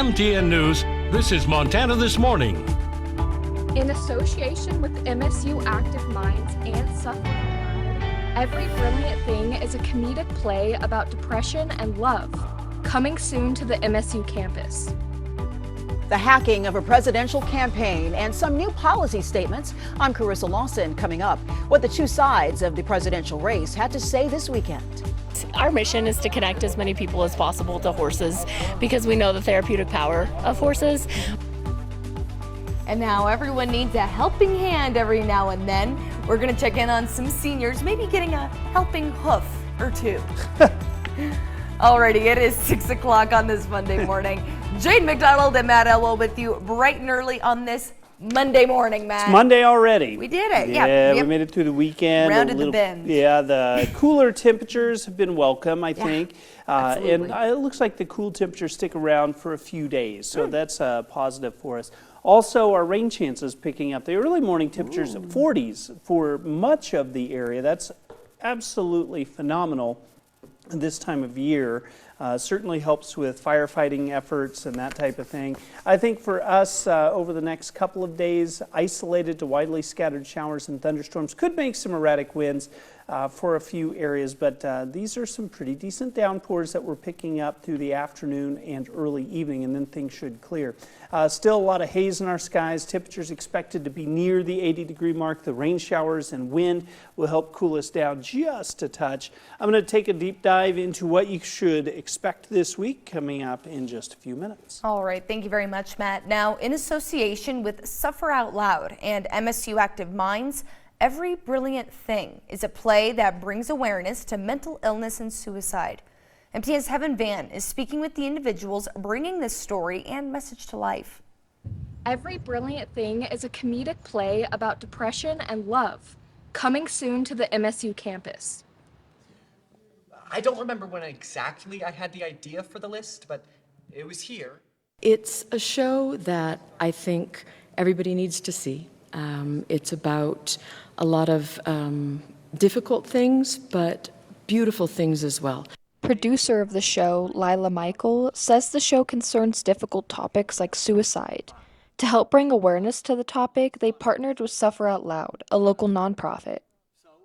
MTN News, this is Montana This Morning. In association with MSU Active Minds and Suffer Out Loud, Every Brilliant Thing is a comedic play about depression and love, coming soon to the MSU campus. The hacking of a presidential campaign and some new policy statements. I'm Carissa Lawson. Coming up, what the two sides of the presidential race had to say this weekend. Our mission is to connect as many people as possible to horses because we know the therapeutic power of horses. And now everyone needs a helping hand every now and then. We're going to check in on some seniors, maybe getting a helping hoof or two. Alrighty, it is 6 o'clock on this Monday morning. Jane McDonald and Matt Elwell with you bright and early on this Monday morning, Matt. It's Monday already. We did it. Yeah, we made it through the weekend. Rounded the bend. Yeah, the cooler temperatures have been welcome, I think. Absolutely. And it looks like the cool temperatures stick around for a few days, so that's positive for us. Also, our rain chances picking up. The early morning temperatures at 40s for much of the area. That's absolutely phenomenal this time of year. Certainly helps with firefighting efforts and that type of thing. I think for us, over the next couple of days, isolated to widely scattered showers and thunderstorms could make some erratic winds for a few areas, but these are some pretty decent downpours that we're picking up through the afternoon and early evening, and then things should clear. Still a lot of haze in our skies. Temperatures expected to be near the 80-degree mark. The rain showers and wind will help cool us down just a touch. I'm going to take a deep dive into what you should expect this week coming up in just a few minutes. All right, thank you very much, Matt. Now, in association with Suffer Out Loud and MSU Active Minds, Every Brilliant Thing is a play that brings awareness to mental illness and suicide. MTN's Heaven Van is speaking with the individuals bringing this story and message to life. Every Brilliant Thing is a comedic play about depression and love, coming soon to the MSU campus. I don't remember when exactly I had the idea for the list, but it was here. It's a show that I think everybody needs to see. It's about a lot of difficult things, but beautiful things as well. Producer of the show, Lila Michael, says the show concerns difficult topics like suicide. To help bring awareness to the topic, they partnered with Suffer Out Loud, a local nonprofit.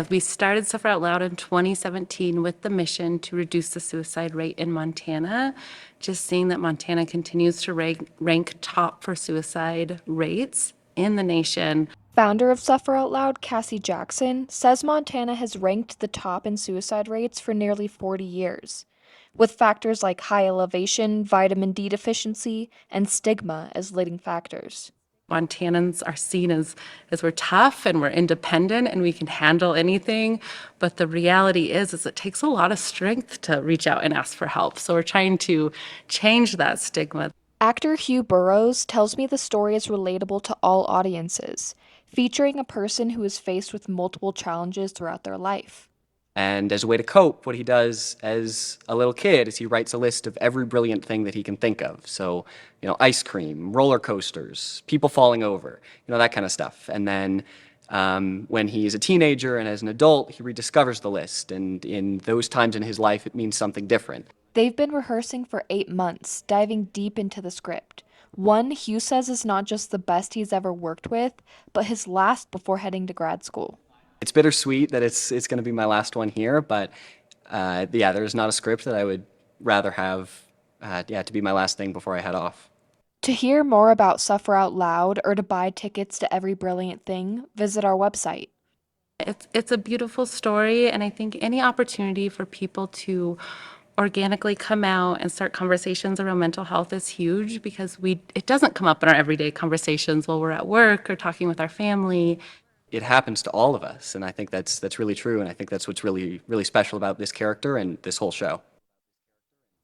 We started Suffer Out Loud in 2017 with the mission to reduce the suicide rate in Montana. Just seeing that Montana continues to rank top for suicide rates in the nation. Founder of Suffer Out Loud, Cassie Jackson, says Montana has ranked the top in suicide rates for nearly 40 years, with factors like high elevation, vitamin D deficiency, and stigma as leading factors. Montanans are seen as we're tough and we're independent and we can handle anything, but the reality is it takes a lot of strength to reach out and ask for help. So we're trying to change that stigma. Actor Hugh Burrows tells me the story is relatable to all audiences, featuring a person who is faced with multiple challenges throughout their life. And as a way to cope, what he does as a little kid is he writes a list of every brilliant thing that he can think of. So, ice cream, roller coasters, people falling over, that kind of stuff. And then when he's a teenager and as an adult, he rediscovers the list. And in those times in his life, it means something different. They've been rehearsing for 8 months, diving deep into the script. One, Hugh says, is not just the best he's ever worked with, but his last before heading to grad school. It's bittersweet that it's going to be my last one here, but there's not a script that I would rather have to be my last thing before I head off. To hear more about Suffer Out Loud or to buy tickets to Every Brilliant Thing, visit our website. It's a beautiful story, and I think any opportunity for people to organically come out and start conversations around mental health is huge because it doesn't come up in our everyday conversations while we're at work or talking with our family. It happens to all of us, and I think that's really true, and I think that's what's really, really special about this character and this whole show.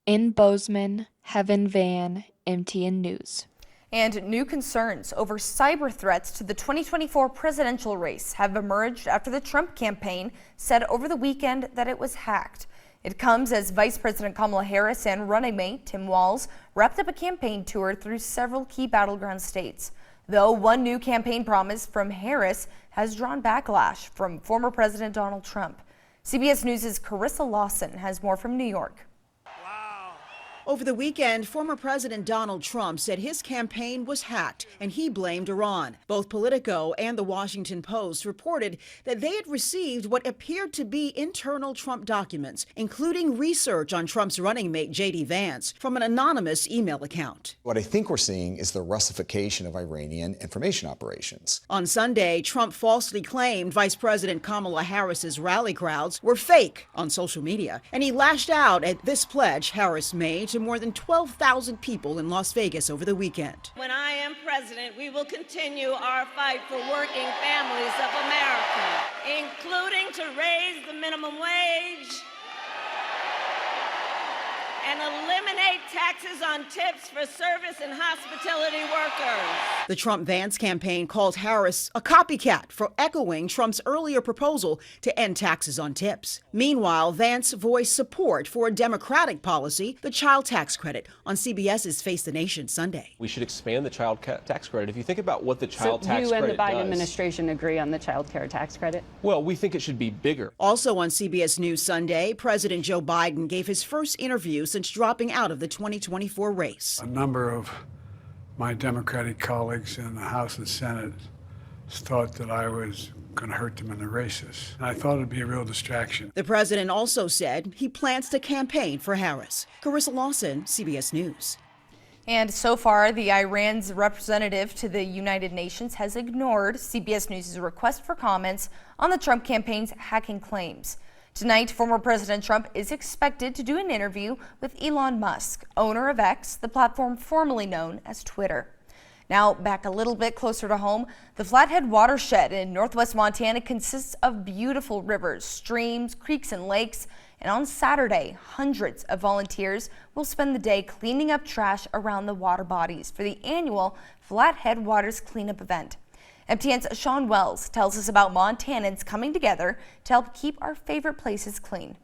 In Bozeman, Heaven Van, MTN News. And new concerns over cyber threats to the 2024 presidential race have emerged after the Trump campaign said over the weekend that it was hacked. It comes as Vice President Kamala Harris and running mate Tim Walz wrapped up a campaign tour through several key battleground states. Though one new campaign promise from Harris has drawn backlash from former President Donald Trump. CBS News' Carissa Lawson has more from New York. Over the weekend, former President Donald Trump said his campaign was hacked and he blamed Iran. Both Politico and the Washington Post reported that they had received what appeared to be internal Trump documents, including research on Trump's running mate J.D. Vance from an anonymous email account. What I think we're seeing is the Russification of Iranian information operations. On Sunday, Trump falsely claimed Vice President Kamala Harris's rally crowds were fake on social media, and he lashed out at this pledge Harris made to more than 12,000 people in Las Vegas over the weekend. When I am president, we will continue our fight for working families of America, including to raise the minimum wage and eliminate taxes on tips for service and hospitality workers. The Trump-Vance campaign called Harris a copycat for echoing Trump's earlier proposal to end taxes on tips. Meanwhile, Vance voiced support for a Democratic policy, the child tax credit, on CBS's Face the Nation Sunday. We should expand the child tax credit. If you think about what the child tax credit does. So you and the Biden administration agree on the child care tax credit? Well, we think it should be bigger. Also on CBS News Sunday, President Joe Biden gave his first interview since dropping out of the 2024 race. A number of my Democratic colleagues in the House and Senate thought that I was going to hurt them in the races. And I thought it'd be a real distraction. The president also said he plans to campaign for Harris. Carissa Lawson, CBS News. And so far, the Iran's representative to the United Nations has ignored CBS News' request for comments on the Trump campaign's hacking claims. Tonight, former President Trump is expected to do an interview with Elon Musk, owner of X, the platform formerly known as Twitter. Now, back a little bit closer to home, the Flathead Watershed in northwest Montana consists of beautiful rivers, streams, creeks, and lakes. And on Saturday, hundreds of volunteers will spend the day cleaning up trash around the water bodies for the annual Flathead Waters Cleanup event. MTN's Sean Wells tells us about Montanans coming together to help keep our favorite places clean.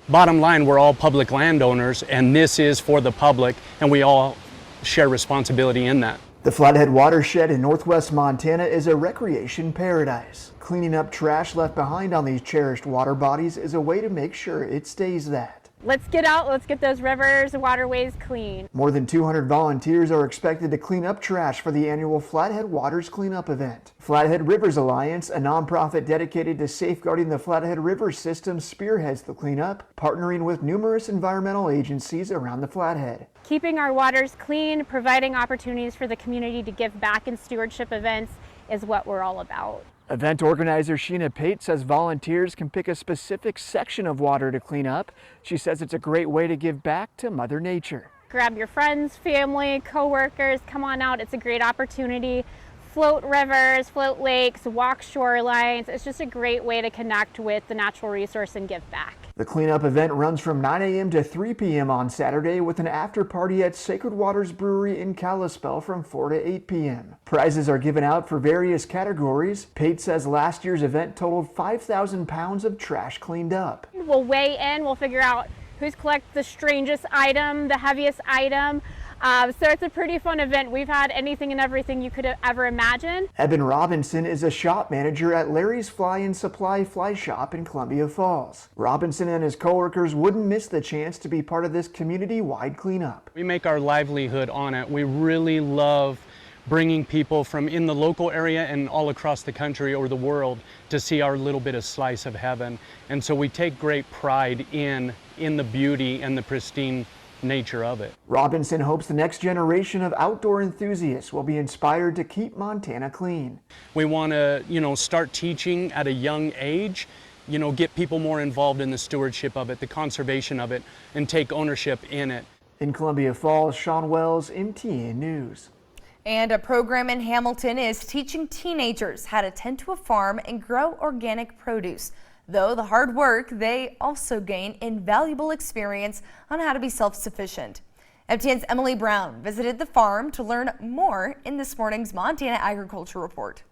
Bottom line, we're all public landowners, and this is for the public, and we all share responsibility in that. The Flathead Watershed in northwest Montana is a recreation paradise. Cleaning up trash left behind on these cherished water bodies is a way to make sure it stays that. Let's get out, let's get those rivers and waterways clean. More than 200 volunteers are expected to clean up trash for the annual Flathead Waters Cleanup event. Flathead Rivers Alliance, a nonprofit dedicated to safeguarding the Flathead River system, spearheads the cleanup, partnering with numerous environmental agencies around the Flathead. Keeping our waters clean, providing opportunities for the community to give back in stewardship events is what we're all about. Event organizer Sheena Pate says volunteers can pick a specific section of water to clean up. She says it's a great way to give back to Mother Nature. Grab your friends, family, co-workers, come on out. It's a great opportunity. Float rivers, float lakes, walk shorelines. It's just a great way to connect with the natural resource and give back. The cleanup event runs from 9 a.m. to 3 p.m. on Saturday with an after party at Sacred Waters Brewery in Kalispell from 4 to 8 p.m. Prizes are given out for various categories. Pate says last year's event totaled 5,000 pounds of trash cleaned up. We'll weigh in, we'll figure out who's collected the strangest item, the heaviest item. So it's a pretty fun event. We've had anything and everything you could ever imagine. Eben Robinson is a shop manager at Larry's Fly and Supply Fly Shop in Columbia Falls. Robinson and his coworkers wouldn't miss the chance to be part of this community-wide cleanup. We make our livelihood on it. We really love bringing people from in the local area and all across the country or the world to see our little bit of slice of heaven. And so we take great pride in the beauty and the pristine nature of it. Robinson hopes the next generation of outdoor enthusiasts will be inspired to keep Montana clean. We want to, start teaching at a young age, get people more involved in the stewardship of it, the conservation of it, and take ownership in it. In Columbia Falls, Sean Wells, MTN News. And a program in Hamilton is teaching teenagers how to tend to a farm and grow organic produce. Though the hard work, they also gain invaluable experience on how to be self-sufficient. MTN's Emily Brown visited the farm to learn more in this morning's Montana Agriculture Report.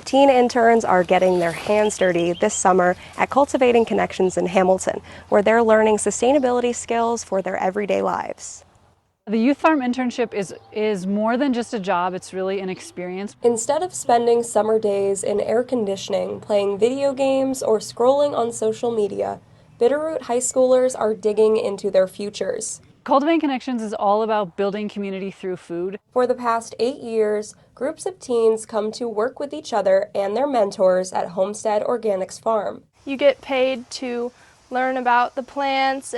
Teen interns are getting their hands dirty this summer at Cultivating Connections in Hamilton, where they're learning sustainability skills for their everyday lives. The Youth Farm internship is more than just a job, it's really an experience. Instead of spending summer days in air conditioning, playing video games, or scrolling on social media, Bitterroot high schoolers are digging into their futures. Cultivating Connections is all about building community through food. For the past 8 years, groups of teens come to work with each other and their mentors at Homestead Organics Farm. You get paid to learn about the plants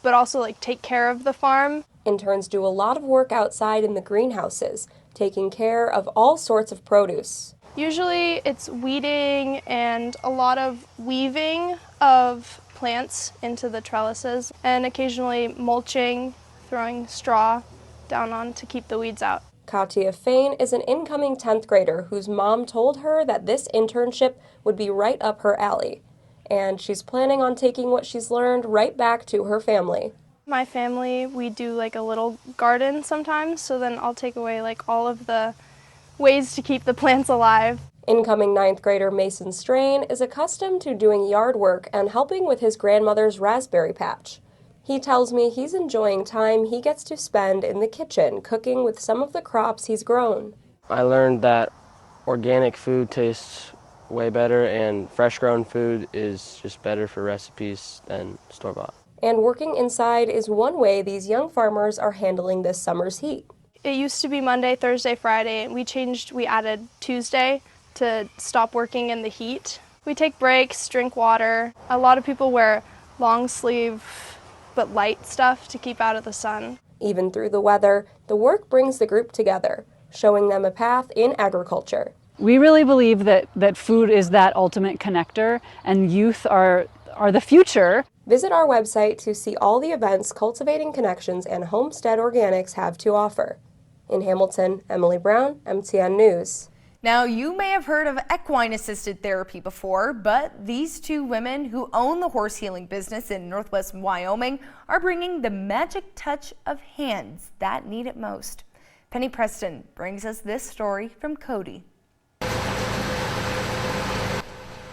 but also like take care of the farm. Interns do a lot of work outside in the greenhouses, taking care of all sorts of produce. Usually it's weeding and a lot of weaving of plants into the trellises, and occasionally mulching, throwing straw down on to keep the weeds out. Katia Fain is an incoming 10th grader whose mom told her that this internship would be right up her alley, and she's planning on taking what she's learned right back to her family. My family, we do like a little garden sometimes, so then I'll take away like all of the ways to keep the plants alive. Incoming 9th grader Mason Strain is accustomed to doing yard work and helping with his grandmother's raspberry patch. He tells me he's enjoying time he gets to spend in the kitchen cooking with some of the crops he's grown. I learned that organic food tastes way better and fresh grown food is just better for recipes than store-bought. And working inside is one way these young farmers are handling this summer's heat. It used to be Monday, Thursday, Friday, and we added Tuesday to stop working in the heat. We take breaks, drink water. A lot of people wear long sleeve but light stuff to keep out of the sun. Even through the weather, the work brings the group together, showing them a path in agriculture. We really believe that food is that ultimate connector, and youth are the future. Visit our website to see all the events Cultivating Connections and Homestead Organics have to offer. In Hamilton, Emily Brown, MTN News. Now, you may have heard of equine-assisted therapy before, but these two women who own the horse healing business in Northwest Wyoming are bringing the magic touch of hands that need it most. Penny Preston brings us this story from Cody.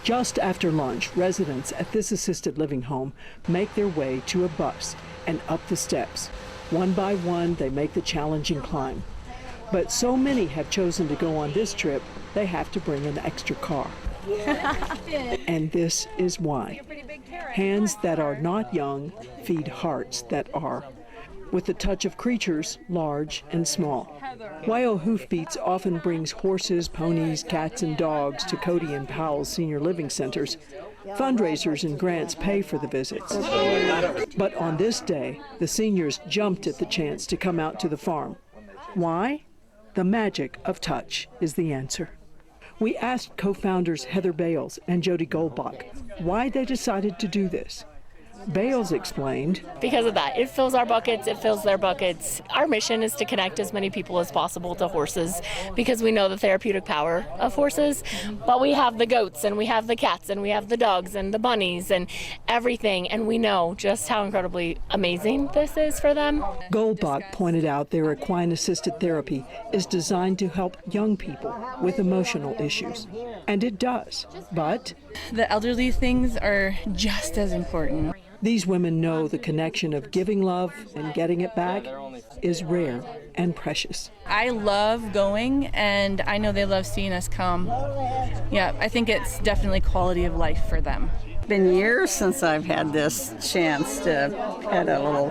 Just after lunch, residents at this assisted living home make their way to a bus and up the steps. One by one, they make the challenging climb. But so many have chosen to go on this trip, they have to bring an extra car. And this is why. Hands that are not young feed hearts that are, with the touch of creatures large and small. Wyo Hoofbeats often brings horses, ponies, cats, and dogs to Cody and Powell's senior living centers. Fundraisers and grants pay for the visits. But on this day, the seniors jumped at the chance to come out to the farm. Why? The magic of touch is the answer. We asked co-founders Heather Bales and Jody Goldbach why they decided to do this. Bales explained, Because of that, it fills our buckets, it fills their buckets. Our mission is to connect as many people as possible to horses because we know the therapeutic power of horses. But we have the goats and we have the cats and we have the dogs and the bunnies and everything, and we know just how incredibly amazing this is for them. Goldbach pointed out their equine-assisted therapy is designed to help young people with emotional issues. And it does, but the elderly things are just as important. These women know the connection of giving love and getting it back is rare and precious. I love going, and I know they love seeing us come. Yeah, I think it's definitely quality of life for them. It's been years since I've had this chance to pet a little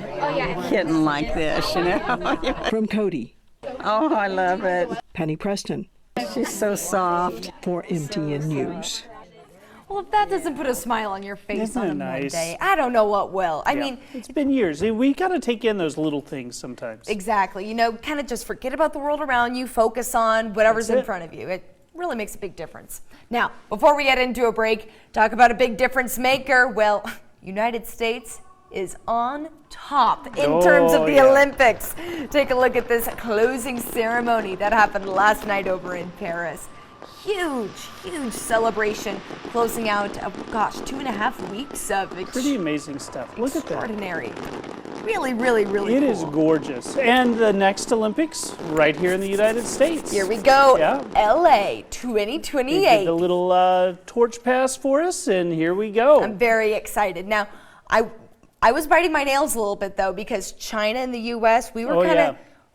kitten like this, you know. From Cody. Oh, I love it. Penny Preston. She's so soft. For MTN News. Well, if that doesn't put a smile on your face Isn't on it a nice? Monday, I don't know what will. I mean, it's been years. We got to take in those little things sometimes. Exactly. You know, kind of just forget about the world around you, focus on whatever's That's in it. front of you. It really makes a big difference. Now, before we get into a break, talk about a big difference maker. Well, United States is on top in terms of the Olympics. Take a look at this closing ceremony that happened last night over in Paris. Huge, huge celebration closing out, 2.5 weeks of Pretty amazing stuff. Look at that. extraordinary. Really, really, really It cool. is gorgeous. And the next Olympics right here in the United States. Here we go. Yeah. LA They 2028. did the little torch pass for us, and here we go. I'm very excited. Now, I was biting my nails a little bit though because China and the US, we were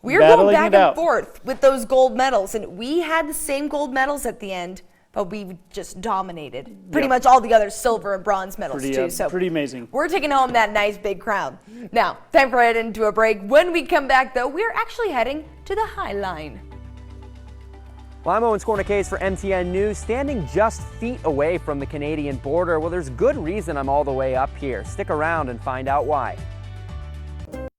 we were going Battling back it and out. forth with those gold medals, and we had the same gold medals at the end, but we just dominated pretty much all the other silver and bronze medals too. So pretty amazing. We're taking home that nice big crown. Now, time for head into a break. When we come back, though, we're actually heading to the High Line. Well, I'm Owen Skornicase for MTN News, standing just feet away from the Canadian border. Well, there's good reason I'm all the way up here. Stick around and find out why.